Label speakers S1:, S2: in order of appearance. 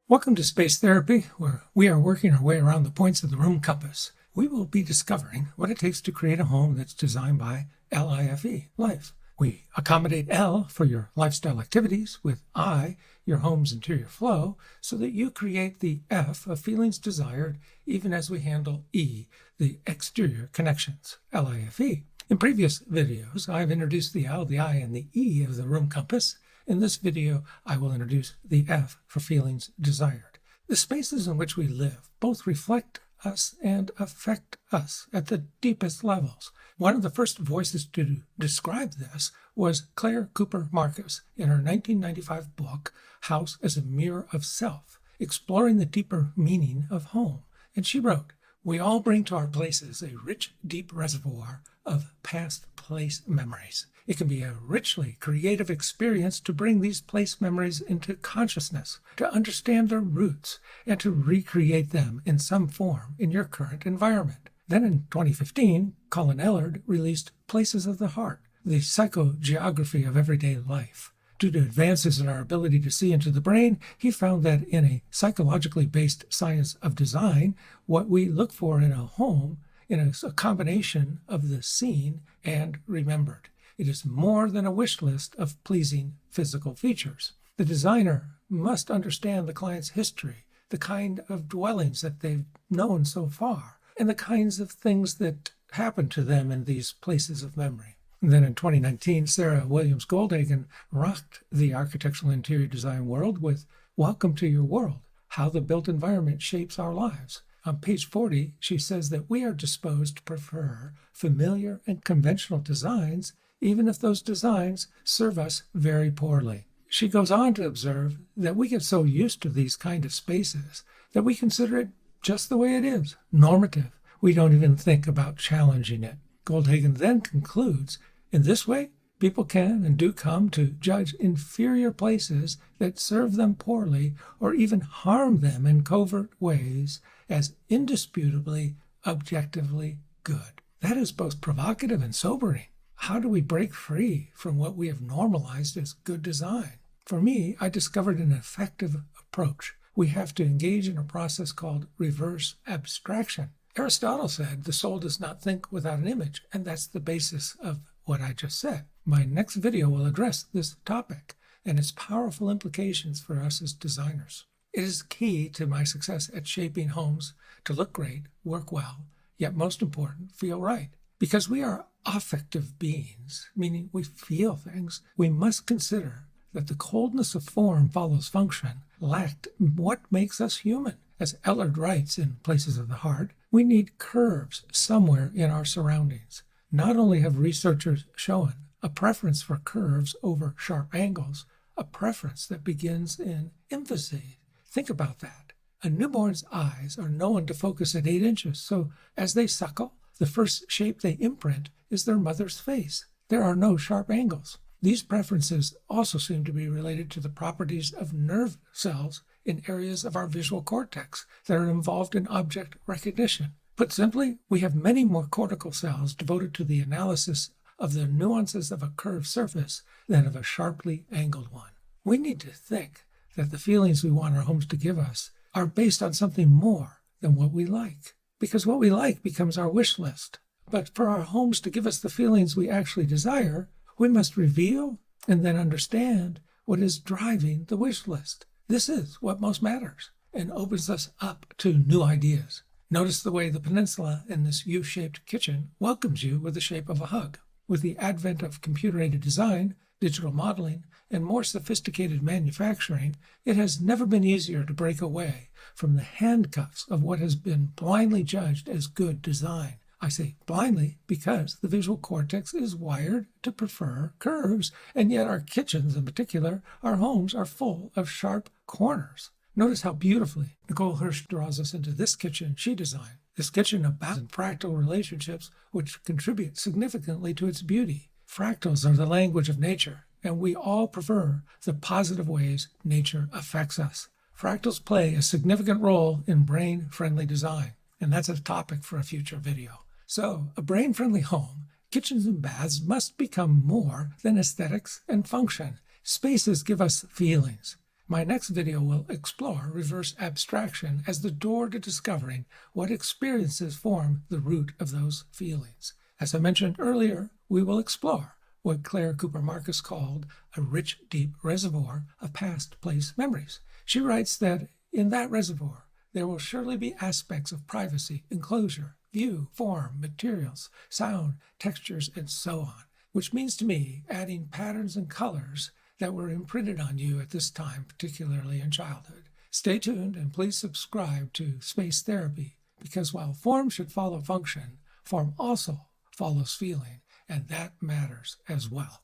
S1: Welcome to Space Therapy, where we are working our way around the points of the room compass. We will be discovering what it takes to create a home that's designed by LIFE, life. We accommodate L for your lifestyle activities, with I, your home's interior flow, so that you create the F of feelings desired, even as we handle E, the exterior connections, LIFE. In previous videos, I've introduced the L, the I, and the E of the room compass. In this video, I will introduce the F for feelings desired. The spaces in which we live both reflect us and affect us at the deepest levels. One of the first voices to describe this was Claire Cooper Marcus in her 1995 book, House as a Mirror of Self, exploring the deeper meaning of home. And she wrote, "We all bring to our places a rich, deep reservoir of past place memories. It can be a richly creative experience to bring these place memories into consciousness, to understand their roots, and to recreate them in some form in your current environment." Then in 2015, Colin Ellard released Places of the Heart, the psychogeography of everyday life. Due to advances in our ability to see into the brain, he found that in a psychologically based science of design, what we look for in a home is a combination of the seen and remembered. It is more than a wish list of pleasing physical features. The designer must understand the client's history, the kind of dwellings that they've known so far, and the kinds of things that happen to them in these places of memory. And then in 2019, Sarah Williams Goldhagen rocked the architectural interior design world with Welcome to Your World, How the Built Environment Shapes Our Lives. On page 40, she says that we are disposed to prefer familiar and conventional designs, even if those designs serve us very poorly. She goes on to observe that we get so used to these kind of spaces that we consider it just the way it is, normative. We don't even think about challenging it. Goldhagen then concludes, in this way, people can and do come to judge inferior places that serve them poorly or even harm them in covert ways as indisputably, objectively good. That is both provocative and sobering. How do we break free from what we have normalized as good design? For me, I discovered an effective approach. We have to engage in a process called reverse abstraction. Aristotle said the soul does not think without an image, and that's the basis of what I just said. My next video will address this topic and its powerful implications for us as designers. It is key to my success at shaping homes to look great, work well, yet most important, feel right. Because we are affective beings, meaning we feel things, we must consider that the coldness of form follows function lacked what makes us human. As Ellard writes in Places of the Heart, we need curves somewhere in our surroundings. Not only have researchers shown a preference for curves over sharp angles, a preference that begins in infancy. Think about that. A newborn's eyes are known to focus at 8 inches, so as they suckle, the first shape they imprint is their mother's face. There are no sharp angles. These preferences also seem to be related to the properties of nerve cells in areas of our visual cortex that are involved in object recognition. Put simply, we have many more cortical cells devoted to the analysis of the nuances of a curved surface than of a sharply angled one. We need to think that the feelings we want our homes to give us are based on something more than what we like, because what we like becomes our wish list. But for our homes to give us the feelings we actually desire, we must reveal and then understand what is driving the wish list. This is what most matters and opens us up to new ideas. Notice the way the peninsula in this U-shaped kitchen welcomes you with the shape of a hug. With the advent of computer-aided design, digital modeling, and more sophisticated manufacturing, it has never been easier to break away from the handcuffs of what has been blindly judged as good design. I say blindly because the visual cortex is wired to prefer curves, and yet our kitchens in particular, our homes, are full of sharp corners. Notice how beautifully Nicole Hirsch draws us into this kitchen she designed. This kitchen abounds in fractal relationships which contribute significantly to its beauty. Fractals are the language of nature, and we all prefer the positive ways nature affects us. Fractals play a significant role in brain-friendly design, and that's a topic for a future video. So, a brain-friendly home, kitchens and baths must become more than aesthetics and function. Spaces give us feelings. My next video will explore reverse abstraction as the door to discovering what experiences form the root of those feelings. As I mentioned earlier, we will explore what Claire Cooper Marcus called a rich, deep reservoir of past place memories. She writes that in that reservoir, there will surely be aspects of privacy, enclosure, view, form, materials, sound, textures, and so on, which means to me adding patterns and colors that were imprinted on you at this time, particularly in childhood. Stay tuned and please subscribe to Space Therapy, because while form should follow function, form also follows feeling, and that matters as well.